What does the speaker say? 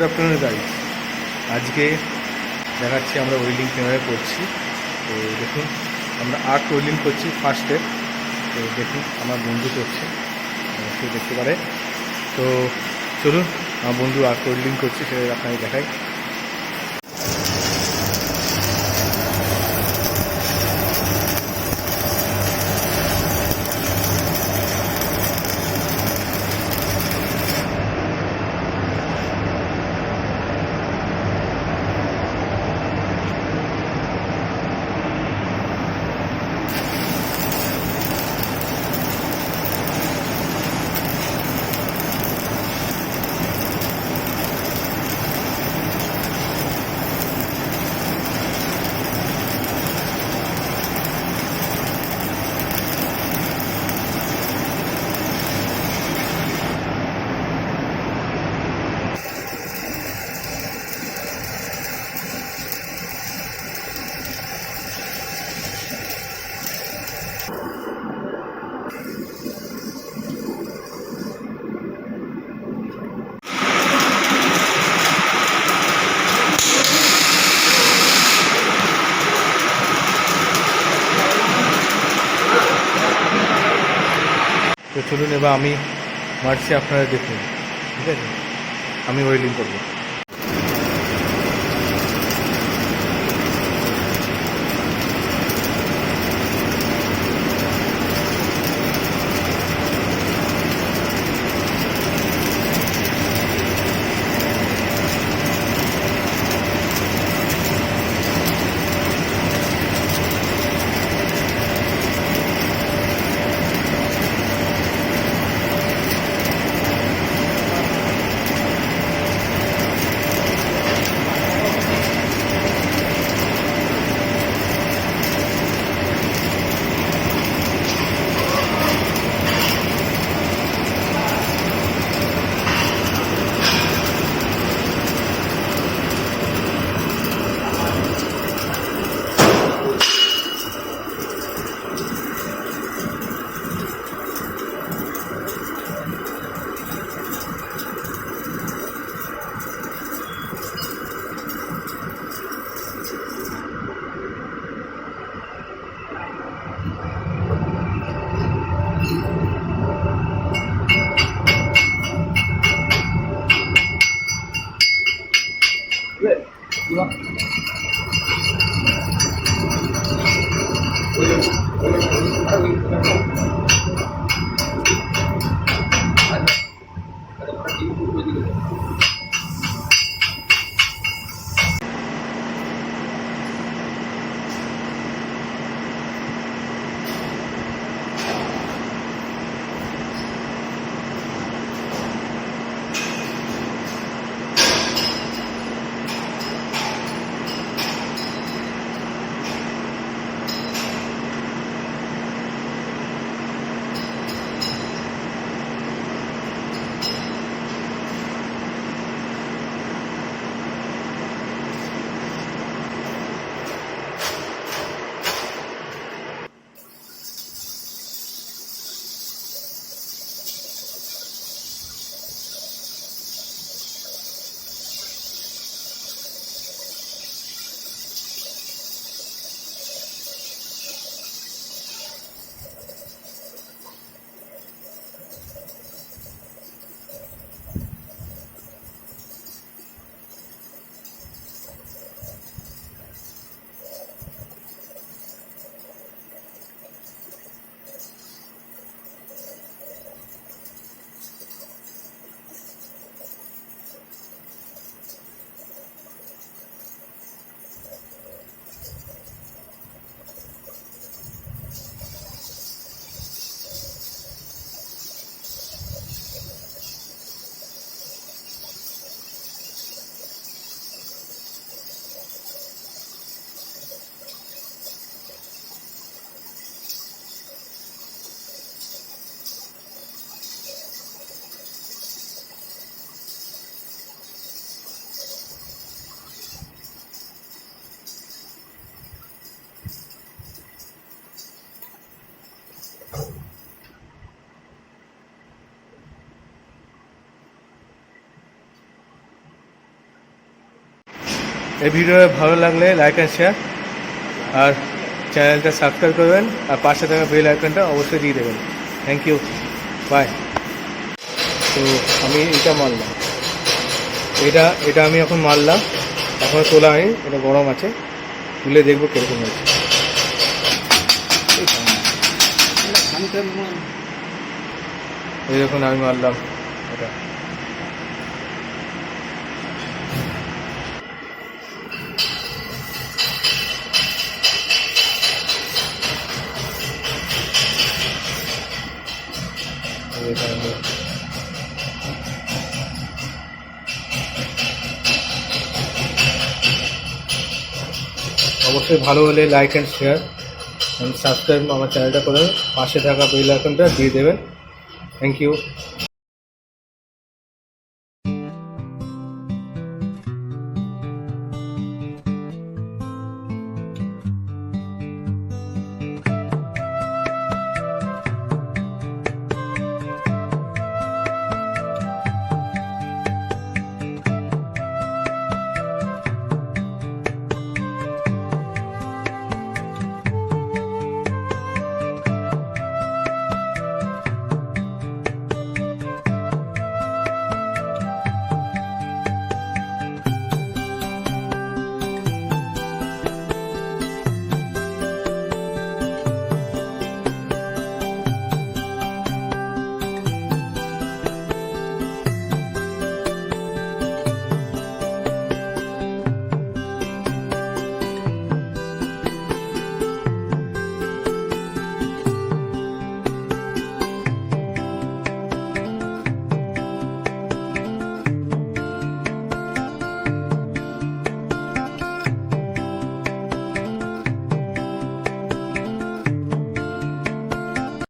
Afternoon guys, আজকে দেখাচ্ছি আমরা ওয়েল্ডিং কীভাবে করছি। তো দেখুন আমরা আর্ট ওয়েল্ডিং করছি ফার্স্টে। তো দেখুন আমার বন্ধু করছে, সে দেখতে পারে। তো চলুন আমার বন্ধু আর্ট ওয়েল্ডিং করছে সেটা আপনাকে দেখাই। তো চলুন এবার আমি মারছি, আপনারা দেখুন। ঠিক আছে, আমি ওয়েল্ডিং করবো। এই ভিডিও ভালো লাগলে লাইক অ্যান্ড শেয়ার, আর চ্যানেলটা সাবস্ক্রাইব করবেন, আর পাশে থাকা বেল আইকনটা অবশ্যই দিয়ে দেবেন। Thank you, bye. তো আমি এটা মারলাম, এটা আমি এখন মারলাম, এখনও তোলা হয়নি, এটা গরম আছে, তুলে দেখবো কীরকম হয়েছে। এই দেখুন আমি মারলাম এটা। অবশ্যই ভালো হলে like and share and subscribe আমার চ্যানেলটা করে পাশে থাকা বেল আইকনটা দিয়ে দেবেন। Thank you.